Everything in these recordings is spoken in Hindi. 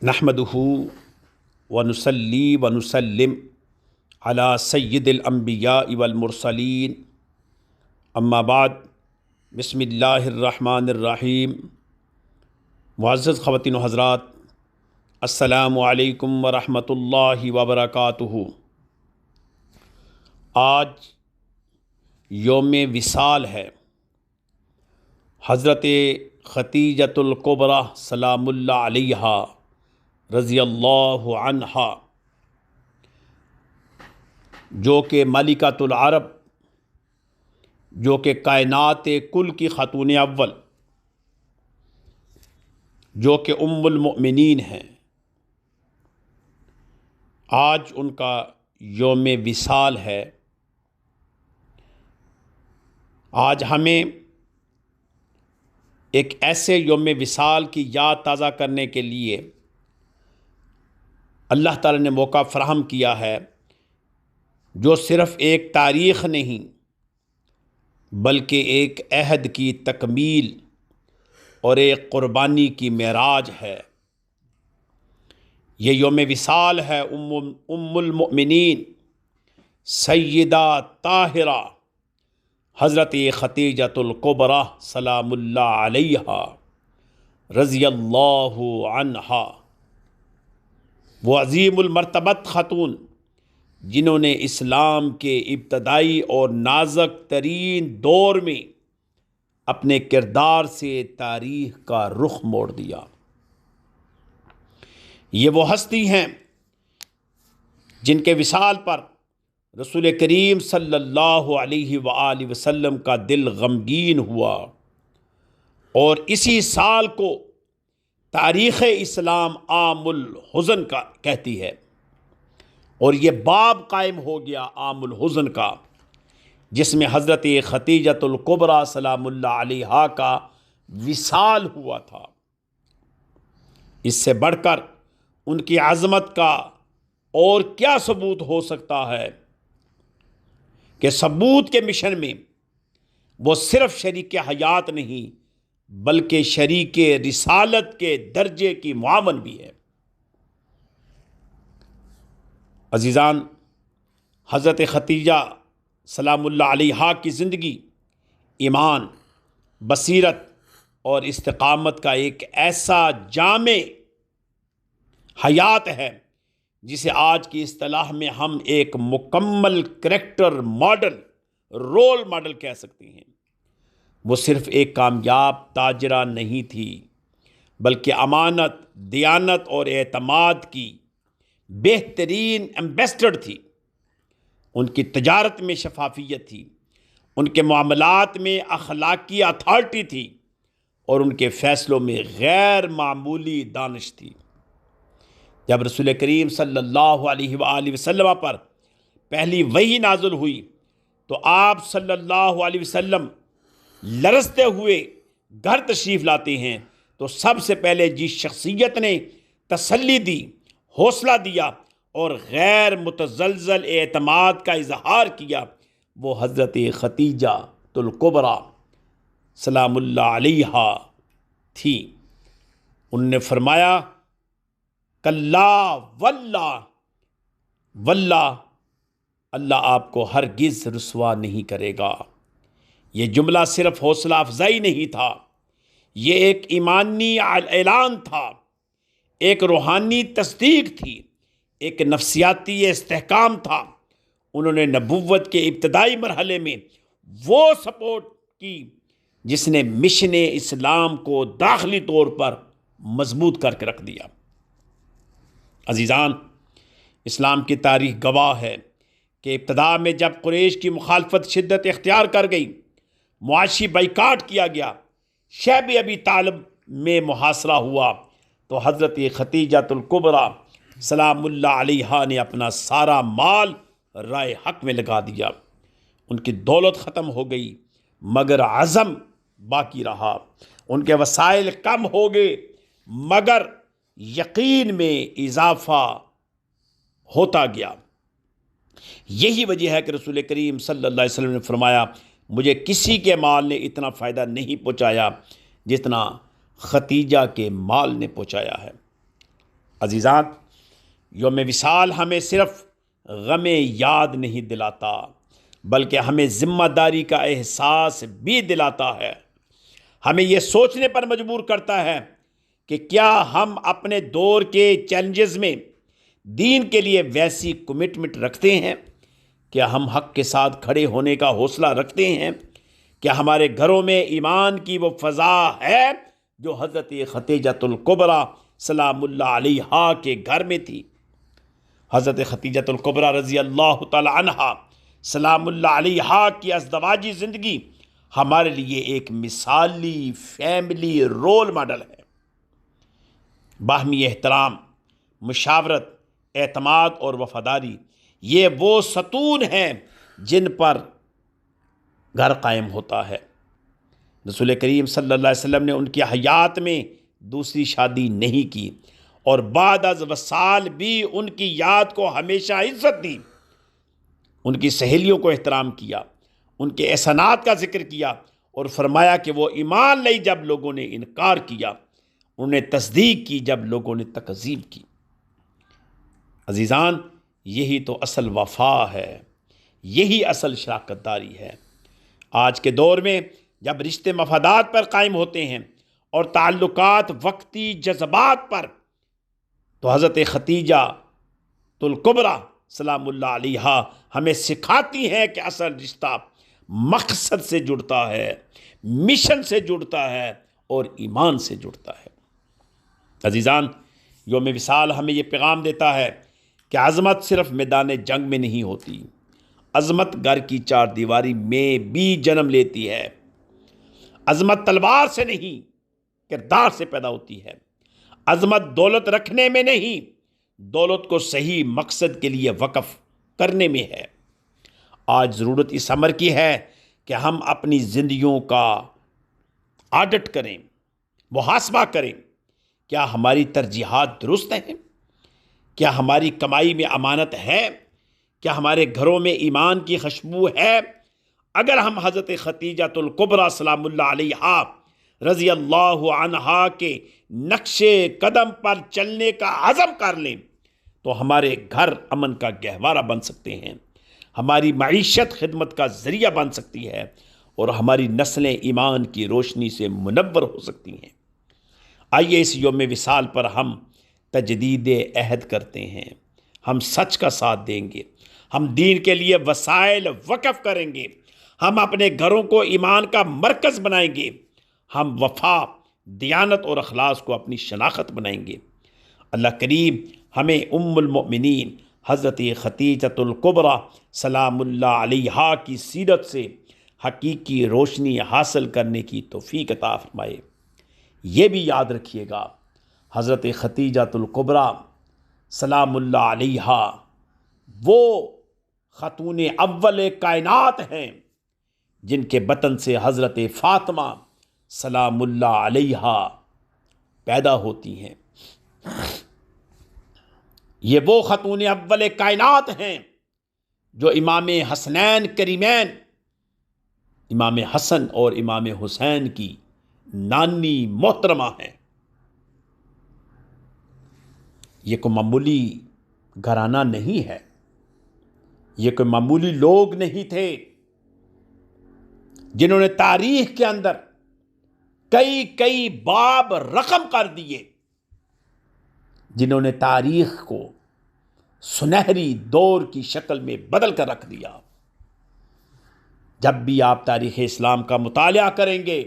नहमदुहु व नुसल्ली व नुसल्लिम अला सय्यिदिल अंबिया वल मुरसलीन अम्मा बाद बिस्मिल्लाहिर रहमानिर रहीम। मुअज़्ज़ज़ ख़वातीन व हज़रात, अस्सलामु अलैकुम व रहमतुल्लाहि व बरकातुहू। आज यौम विसाल है। हज़रत ख़तीजतुल कुबरा सलामुल्लाह अलैहा रज़ियल्लाहु अन्हा, जो कि मलिकतुल अरब, जो कि कायनात कुल की ख़ातून अव्वल, जो कि उम्मुल मुमिनीन हैं, आज उनका यौम विसाल है। आज हमें एक ऐसे यौम विसाल की याद ताज़ा करने के लिए अल्लाह ताला ने मौका फ़राहम किया है, जो सिर्फ़ एक तारीख़ नहीं बल्कि एक अहद की तकमील और एक क़ुरबानी की मेराज है। ये यौम विसाल है उम्मुल मुमिनीन सय्यदा ताहिरा हज़रत ख़तीजतुल कुबरा सलामुल्लाह अलैहा रज़ियल्लाहु अन्हा, वो अज़ीमुल मर्तबत ख़ातून जिन्होंने इस्लाम के इब्तदाई और नाज़ुक तरीन दौर में अपने किरदार से तारीख़ का रुख मोड़ दिया। ये वो हस्ती हैं जिनके विसाल पर रसूल करीम सल्लल्लाहु अलैहि वआलिहि वसल्लम का दिल गमगीन हुआ, और इसी साल को तारीख़ इस्लाम आमुल हुज़न का कहती है, और ये बाब कायम हो गया आमुल हुज़न का, जिसमें हज़रत ख़तीजतुल कुबरा सलामुल्लाह अलैहा का विसाल हुआ था। इससे बढ़कर उनकी अज़मत का और क्या सबूत हो सकता है कि सबूत के मिशन में वो सिर्फ़ शरीक हयात नहीं बल्कि शरीक रिसालत के दर्जे की मुआवन भी है। अज़ीज़ान, हज़रत ख़तीजा सलामुल्लाह अलैहा की ज़िंदगी ईमान, बसीरत और इस्तिक़ामत का एक ऐसा जामे हयात है जिसे आज की इस्तिलाह में हम एक मुकम्मल करैक्टर मॉडल, रोल मॉडल कह सकते हैं। वो सिर्फ़ एक कामयाब ताजरा नहीं थी बल्कि अमानत, दियानत और एतमाद की बेहतरीन एम्बेसडर थी। उनकी तजारत में शफाफियत थी, उनके मामलात में अखलाकी अथॉरिटी थी, और उनके फ़ैसलों में गैर मामूली दानिश थी। जब रसूल करीम सल्लल्लाहु अलैहि वसल्लम पर पहली वही नाज़िल हुई तो आप सल्लल्लाहु अलैहि वसल्लम लरसते हुए घर तशरीफ़ लाते हैं, तो सबसे पहले जिस शख्सियत ने तसल्ली दी, हौसला दिया और गैर मुतज़लज़ल एतमाद का इजहार किया, वो हज़रत ख़तीजतुल कुबरा सलामुल्लाह अलैहा थी। उन्होंने फरमाया, कल्ला वल्ला वल्ला, अल्लाह आपको हरगिज़ रुसवा नहीं करेगा। ये जुमला सिर्फ़ हौसला अफजाई नहीं था, ये एक ईमानी ऐलान था, एक रूहानी तस्दीक थी, एक नफ्सियाती इस्तेहकाम था। उन्होंने नबुव्वत के इब्तदाई मरहले में वो सपोर्ट की जिसने मिशन इस्लाम को दाखिली तौर पर मजबूत करके रख दिया। अज़ीज़ान, इस्लाम की तारीख़ गवाह है कि इब्तदा में जब कुरैश की मुखालफत शिद्दत इख्तियार कर गई, मुआशी बाइकाट किया गया, शैब अबी तालिब में मुहासरा हुआ, तो हज़रत ख़तीजतुल कुबरा सलामुल्लाह अलैहा ने अपना सारा माल राय हक़ में लगा दिया। उनकी दौलत ख़त्म हो गई मगर अज़म बाकी रहा, उनके वसाइल कम हो गए मगर यकीन में इजाफ़ा होता गया। यही वजह है कि रसूल करीम सल्लल्लाहु अलैहि वसल्लम ने फरमाया, मुझे किसी के माल ने इतना फ़ायदा नहीं पहुँचाया जितना खतीजा के माल ने पहुँचाया है। अजीज़ान, यौम विसाल हमें सिर्फ गमे याद नहीं दिलाता, बल्कि हमें ज़िम्मेदारी का एहसास भी दिलाता है। हमें यह सोचने पर मजबूर करता है कि क्या हम अपने दौर के चैलेंजेस में दीन के लिए वैसी कमिटमेंट रखते हैं? क्या हम हक़ के साथ खड़े होने का हौसला रखते हैं? क्या हमारे घरों में ईमान की वो फ़ज़ा है जो हज़रत खतीजतुल कुबरा सलामुल्लाह अलैहा के घर में थी? हज़रत खतीजतुल कुबरा रज़ी अल्लाह तआला अन्हा सलामुल्लाह अलैहा की अज़दवाजी ज़िंदगी हमारे लिए एक मिसाली फैमिली रोल मॉडल है। बाहमी एहतराम, मुशावरत, एतमाद और वफ़ादारी, ये वो सतून हैं जिन पर घर कायम होता है। रसूल करीम सल्लल्लाहु अलैहि वसल्लम ने उनकी हयात में दूसरी शादी नहीं की और बाद अज़ वसाल भी उनकी याद को हमेशा इज्जत दी। उनकी सहेलियों को एहतराम किया, उनके एहसानात का जिक्र किया और फरमाया कि वो ईमान लाई जब लोगों ने इनकार किया, उन्हें तस्दीक की जब लोगों ने तकज़ीब की। अजीज़ान, यही तो असल वफ़ा है, यही असल शराकतदारी है। आज के दौर में जब रिश्ते मफादात पर कायम होते हैं और ताल्लुकात वक्ती जज्बात पर, तो हज़रत खतीजा तुल कुबरा सलामुल्लाह अलैहा हमें सिखाती हैं कि असल रिश्ता मकसद से जुड़ता है, मिशन से जुड़ता है और ईमान से जुड़ता है। अजीज़ान, यौम विसाल हमें यह पैगाम देता है कि अज़मत सिर्फ मैदान जंग में नहीं होती, अज़मत घर की चार दीवारी में भी जन्म लेती है। अज़मत तलवार से नहीं, किरदार से पैदा होती है। अज़मत दौलत रखने में नहीं, दौलत को सही मकसद के लिए वक़फ़ करने में है। आज ज़रूरत इस अमर की है कि हम अपनी ज़िंदगियों का ऑडिट करें, मुहासबा करें। क्या हमारी तरजीहात दुरुस्त हैं? क्या हमारी कमाई में अमानत है? क्या हमारे घरों में ईमान की खुशबू है? अगर हम हज़रत खतीजतुल कुबरा सलामुल्लाह अलैहा रज़ी अल्लाह अन्हा के नक्शे कदम पर चलने का अज़म कर लें तो हमारे घर अमन का गहवारा बन सकते हैं, हमारी मईशत खिदमत का ज़रिया बन सकती है और हमारी नस्लें ईमान की रोशनी से मुनव्वर हो सकती हैं। आइए इस यौम विसाल पर हम तजदीद अहद करते हैं, हम सच का साथ देंगे, हम दीन के लिए वसाइल वक़फ़ करेंगे, हम अपने घरों को ईमान का मरकज़ बनाएंगे, हम वफ़ा, दियानत और अखलास को अपनी शनाख्त बनाएंगे। अल्लाह करीम हमें उम्मुल मोमिनीन हज़रत खतीजतुल कुबरा सलामुल्लाह अलैहा की सीरत से हकीकी रोशनी हासिल करने की तौफ़ीक़ अता फ़रमाए। ये भी याद रखिएगा, हज़रत खतीजतुल कुबरा सलामुल्लाह अलैहा वो ख़ातून अव्वल कायनात हैं जिनके बतन से हज़रत फ़ातिमा सलामुल्लाह अलैहा पैदा होती हैं। ये वो ख़ातून अव्वल कायनात हैं जो इमाम हसनैन करीमैन, इमाम हसन और इमाम हुसैन की नानी मोहतरमा हैं। ये कोई मामूली घराना नहीं है, ये कोई मामूली लोग नहीं थे जिन्होंने तारीख के अंदर कई कई बाब रकम कर दिए, जिन्होंने तारीख को सुनहरी दौर की शक्ल में बदल कर रख दिया। जब भी आप तारीख़ इस्लाम का मुतालिया करेंगे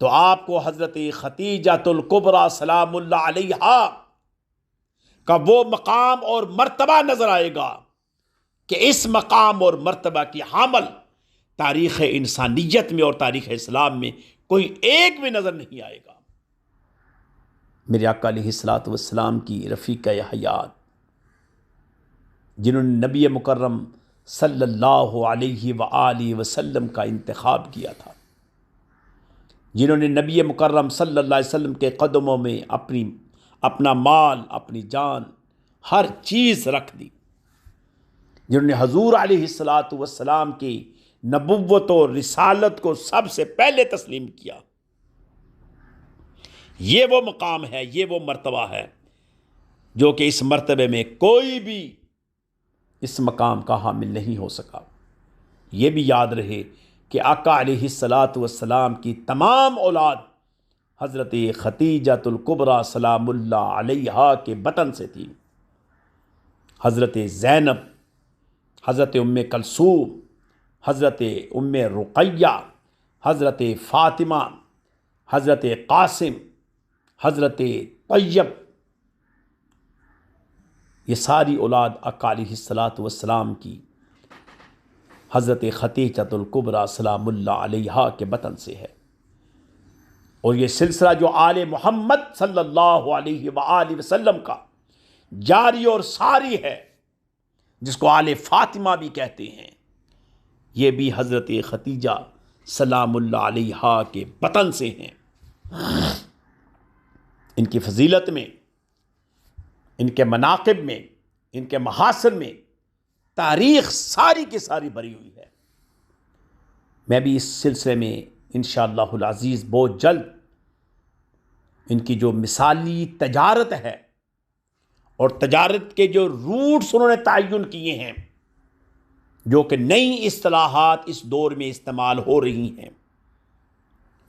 तो आपको हज़रत खतीजतुल कुबरा सलामुल्लाह अलैहा का वो मकाम और मर्तबा नज़र आएगा कि इस मकाम और मर्तबा की हामल तारीख़ इंसानियत में और तारीख़ इस्लाम में कोई एक भी नज़र नहीं आएगा। मेरे आका अलैहिस्सलातु वस्सलाम की रफ़ीक़ हयात, जिन्होंने नबी मुकर्रम सल्लल्लाहु अलैहि वआलिहि वसल्लम का इंतखाब किया था, जिन्होंने नबी मुकर्रम सल्लल्लाहु अलैहि वसल्लम के कदमों में अपना माल, अपनी जान, हर चीज़ रख दी, जिन्होंने हजूर अलैहिस्सलातु वस्सलाम की नबुव्वत और रिसालत को सबसे पहले तस्लीम किया। ये वो मकाम है, ये वो मर्तबा है जो कि इस मर्तबे में कोई भी इस मकाम का हामिल नहीं हो सका। ये भी याद रहे कि आका अलैहिस्सलातु वस्सलाम की तमाम औलाद हज़रत खतीजतुल कुबरा सलामुल्लाह अलैहा के बतन से थी। हज़रत ज़ैनब, हज़रत उम्मे कलसूम, हज़रत उम्मे रुक़ैया, हज़रत फ़ातिमा, हज़रत क़ासिम, हज़रत तय्यब, ये सारी औलाद आका अलैहिस्सलातु वस्सलाम की हज़रत खतीजतुल कुबरा सलामुल्लाह अलैहा के बतन से है। और ये सिलसिला जो आले मोहम्मद सल्लल्लाहु अलैहि वसल्लम का जारी और सारी है, जिसको आले फ़ातिमा भी कहते हैं, ये भी हज़रत खतीजा सलामुल्लाह अलैहा के बतन से हैं। इनकी फजीलत में, इनके मनाक़िब में, इनके महासिन में तारीख़ सारी की सारी भरी हुई है। मैं भी इस सिलसिले में इंशाअल्लाहुल अज़ीज़ बहुत जल्द इनकी जो मिसाली तजारत है और तजारत के जो रूट्स उन्होंने तयन किए हैं, जो कि नई इस्तिलाहात इस दौर में इस्तेमाल हो रही हैं,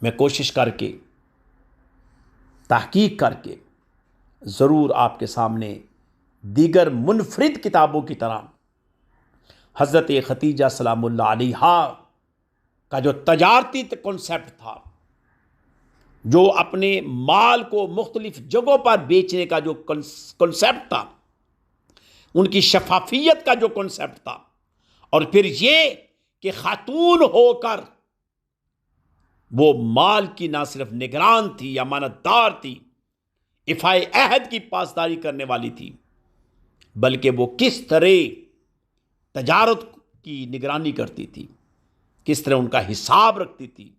मैं कोशिश करके तहकीक करके ज़रूर आपके सामने दीगर मुनफरिद किताबों की तरह हज़रत खतीजा सलामुल्लाह अलैहा का जो तजारती कॉन्सेप्ट था, जो अपने माल को मुख्तलिफ जगहों पर बेचने का जो कॉन्सेप्ट था, उनकी शफाफियत का जो कॉन्सेप्ट था, और फिर ये कि खातून होकर वो माल की ना सिर्फ निगरान थी, अमानतदार थी, इफ़ाए अहद की पासदारी करने वाली थी, बल्कि वो किस तरह तजारत की निगरानी करती थी, किस तरह उनका हिसाब रखती थी,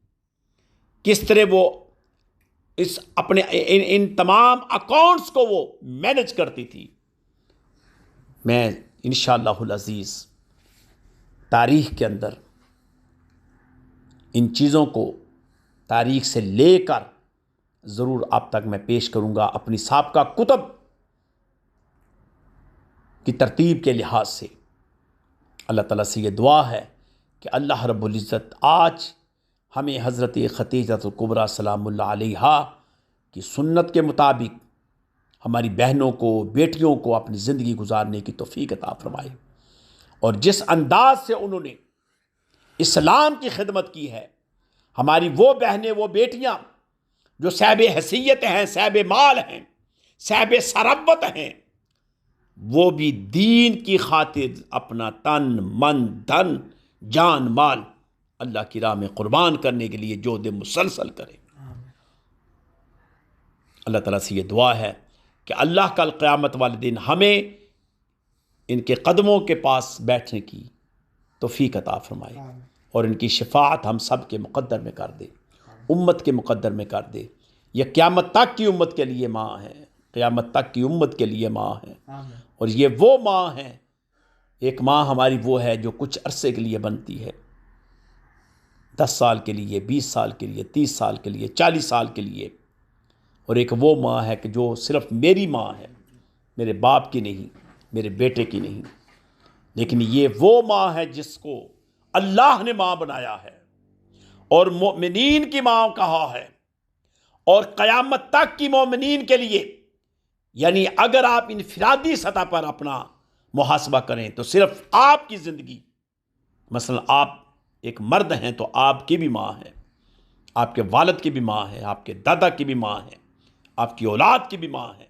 किस तरह वो इस अपने इन तमाम अकाउंट्स को वो मैनेज करती थी। मैं इंशाअल्लाहुल अज़ीज़ तारीख़ के अंदर इन चीज़ों को तारीख़ से लेकर ज़रूर आप तक मैं पेश करूँगा अपनी साबका कुतब की तरतीब के लिहाज से। अल्लाह ताला से ये दुआ है कि अल्लाह रब्बुल इज़्ज़त आज हमें हज़रत खतीजतुल कुबरा सलामुल्लाह अलैहा की सुन्नत के मुताबिक हमारी बहनों को, बेटियों को अपनी ज़िंदगी गुजारने की तौफ़ीक अता फ़रमाए, और जिस अंदाज से उन्होंने इस्लाम की खिदमत की है, हमारी वो बहनें, वो बेटियां जो साहिब हैसियत हैं, साहिब माल हैं, साहिब सरबत हैं, वो भी दीन की खातिर अपना तन, मन, धन, जान, माल अल्लाह की राह में कुर्बान करने के लिए जोद मुसलसल करें। अल्लाह ताला से ये दुआ है कि अल्लाह कल क़यामत वाले दिन हमें इनके कदमों के पास बैठने की तौफ़ीक अता फ़रमाए और इनकी शफ़ाअत हम सब के मुक़द्दर में कर दे, उम्मत के मुक़द्दर में कर दे। यह क़यामत तक की उम्मत के लिए माँ है, क़यामत तक की उम्मत के लिए माँ है, और ये वो माँ है, एक माँ हमारी वो है जो कुछ अरसे के लिए बनती है, 10 साल के लिए, 20 साल के लिए, 30 साल के लिए, 40 साल के लिए, और एक वो माँ है कि जो सिर्फ मेरी माँ है, मेरे बाप की नहीं, मेरे बेटे की नहीं, लेकिन ये वो माँ है जिसको अल्लाह ने माँ बनाया है और मोमिनीन की माँ कहा है, और क़यामत तक की मोमिनीन के लिए, यानी अगर आप इनफिरादी सतह पर अपना मुहासबा करें तो सिर्फ आपकी ज़िंदगी, मसलन आप एक मर्द हैं तो आपकी भी माँ है, आपके वालिद की भी माँ है, आपके दादा की भी माँ है, आपकी औलाद की भी माँ है,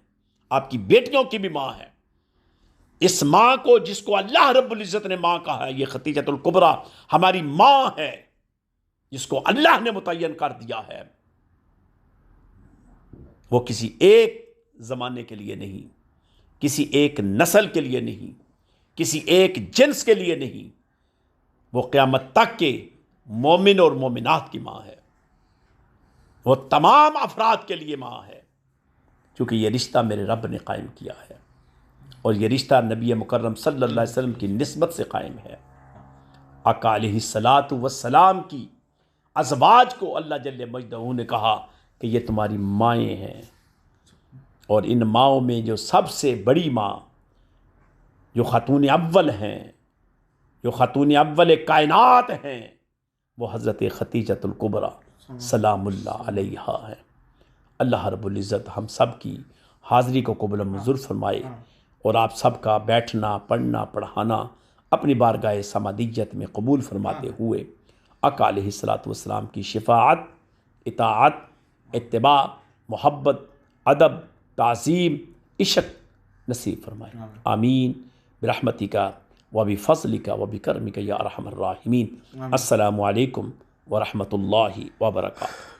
आपकी बेटियों की भी माँ है। इस माँ को, जिसको अल्लाह रब्बुल इज़्ज़त ने माँ कहा है, ये खतीजतुल कुबरा हमारी माँ है, जिसको अल्लाह ने मुतय्यन कर दिया है, वो किसी एक ज़माने के लिए नहीं, किसी एक नस्ल के लिए नहीं, किसी एक जिन्स के लिए नहीं, वो क़यामत तक के मोमिन और मोमिनात की माँ है, वो तमाम अफराद के लिए माँ है, क्योंकि ये रिश्ता मेरे रब ने कायम किया है और ये रिश्ता नबी मुकर्रम सल्लल्लाहु अलैहि वसल्लम की निस्बत से कायम है। आका अलैहिस्सलातु वस्सलाम की अज़वाज को अल्लाह जल्ले मजदहू ने कहा कि ये तुम्हारी माएँ हैं। और इन माओं में जो सबसे बड़ी माँ जो खातून अव्वल हैं, जो खातून अव्वल कायनात हैं, वो हज़रत खतीजतुल कुबरा सलामुल्लाह अलैहा है। अल्लाह रब्बुल इज़्ज़त हम सब की हाज़री को कबूल मंजूर फरमाए और आप सब का बैठना, पढ़ना, पढ़ाना अपनी बारगाह समादियत में कबूल फरमाते हुए आका अलैहिस्सलातु वस्सलाम की शिफ़ाअत, इताअत, इत्तिबा, मोहब्बत, अदब, ताज़ीम, इश्क नसीब फरमाए। आमीन बिरहमतिका व बिफ़ज़लिका व बिकरमिका या अरहमर राहिमीन। अस्सलामु अलैकुम व रहमतुल्लाहि व बरकातुहू।